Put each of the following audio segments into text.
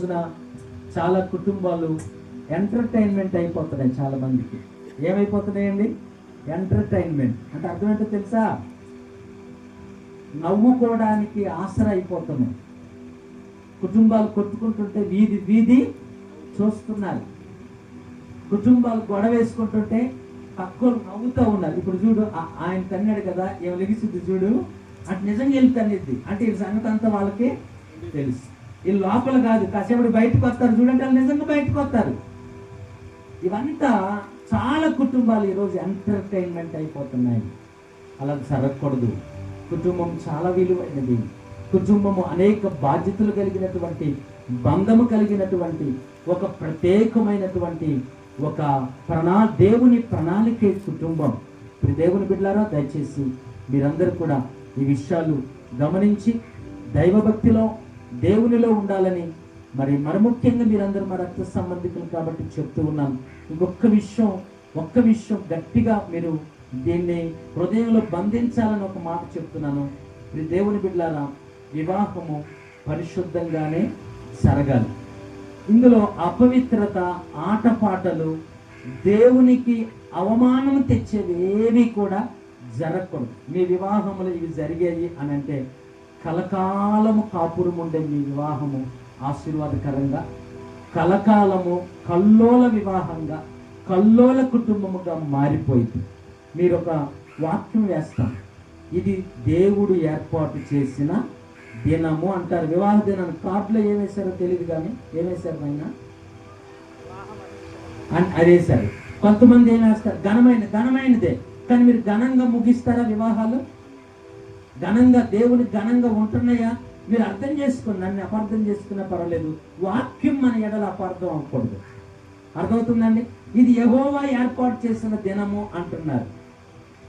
రోజున చాలా కుటుంబాలు ఎంటర్టైన్మెంట్ అయిపోతున్నాయి. చాలా మందికి ఏమైపోతున్నాయండి? ఎంటర్టైన్మెంట్ అంటే అర్థం ఏంటో తెలుసా? నవ్వుకోవడానికి ఆసరా అయిపోతున్నాయి. కుటుంబాలు కొట్టుకుంటుంటే వీధి వీధి చూస్తున్నారు. కుటుంబాలు గొడవ వేసుకుంటుంటే పక్కలు నవ్వుతూ ఉన్నారు. ఇప్పుడు చూడు, ఆయన తన్నాడు కదా, ఏమి లెగిసింది చూడు అంటే నిజంగా వెళ్ళి తన్నిద్ది అంటే ఈ సంగతి అంతా వాళ్ళకి తెలుసు. వీళ్ళు లోపల కాదు, కాసేపటి బయటకు వస్తారు చూడండి, వాళ్ళు నిజంగా బయటకు వస్తారు. ఇవంతా చాలా కుటుంబాలు ఈరోజు ఎంటర్టైన్మెంట్ అయిపోతున్నాయి. అలా జరగకూడదు. కుటుంబం చాలా విలువైనది. కుటుంబము అనేక బాధ్యతలు కలిగినటువంటి, బంధము కలిగినటువంటి, ఒక ప్రత్యేకమైనటువంటి ఒక దేవుని ప్రణాళికే కుటుంబం. ఇప్పుడు దేవుని బిడ్డలారా, దయచేసి మీరందరూ కూడా ఈ విషయాలు గమనించి దైవభక్తిలో దేవునిలో ఉండాలని, మరి ముఖ్యంగా మీరందరూ మా రక్త సంబంధికులు కాబట్టి చెప్తూ ఉన్నాను. ఒక్క విషయం గట్టిగా మీరు దీన్ని హృదయంలో బంధించాలని ఒక మాట చెప్తున్నాను. మీరు దేవుని బిడ్డలారా, వివాహము పరిశుద్ధంగానే జరగాలి. ఇందులో అపవిత్రత, ఆటపాటలు, దేవునికి అవమానం తెచ్చేవి ఏవి కూడా జరగకూడదు. మీ వివాహములు ఇవి జరిగాయి అని అంటే కలకాలము కాపురం ఉండే మీ వివాహము ఆశీర్వాదకరంగా, కలకాలము కల్లోల వివాహంగా, కల్లోల కుటుంబముగా మారిపోయింది. మీరు ఒక వాక్యం వేస్తాం, ఇది దేవుడు ఏర్పాటు చేసిన దినము అంటారు. వివాహ దినాన్ని కార్డులో ఏమేశారో తెలియదు కానీ ఏమేశారు అయినా అదేసారు. కొంతమంది ఏమేస్తారు, ఘనమైనదే. కానీ మీరు ఘనంగా ముగిస్తారా వివాహాలు? ఘనంగా దేవుని ఘనంగా ఉంటున్నాయా? మీరు అర్థం చేసుకుని, నన్ను అపార్థం చేసుకున్నా పర్వాలేదు, వాక్యం మన ఎడల అపార్థం అవ్వకూడదు. అర్థమవుతుందండి? ఇది యెహోవా ఏర్పాటు చేసిన దినము అంటున్నారు.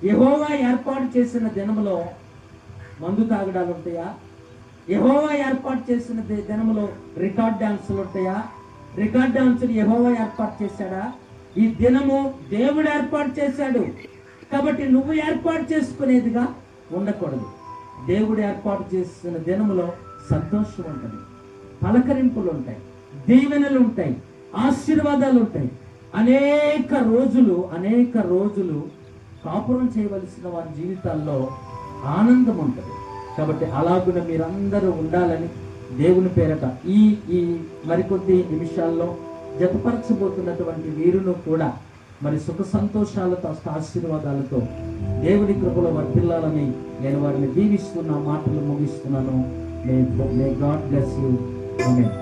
యెహోవా ఏర్పాటు చేసిన దినములో మందు తాగడాలు ఉంటాయా? యెహోవా ఏర్పాటు చేసిన దినములో రికార్డ్ డాన్సులు ఉంటాయా? రికార్డ్ డాన్సులు యెహోవా ఏర్పాటు చేశాడా? ఈ దినము దేవుడు ఏర్పాటు చేశాడు కాబట్టి నువ్వు ఏర్పాటు చేసుకునేదిగా ఉండకూడదు. దేవుడు ఏర్పాటు చేసిన దినములో సంతోషం ఉంటుంది, పలకరింపులు ఉంటాయి, దీవెనలు ఉంటాయి, ఆశీర్వాదాలు ఉంటాయి. అనేక రోజులు కాపురం చేయవలసిన వారి జీవితాల్లో ఆనందం ఉంటుంది. కాబట్టి అలాగున మీరందరూ ఉండాలని దేవుని పేరట ఈ మరికొద్ది నిమిషాల్లో జతపరచబోతున్నటువంటి వీరును కూడా మరి సుఖ సంతోషాలతో, ఆశీర్వాదాలతో దేవుని కృపలో వర్ధిల్లాలని నేను వారిని దీవిస్తున్న మాటలు ముగిస్తున్నాను. May God bless you. Amen.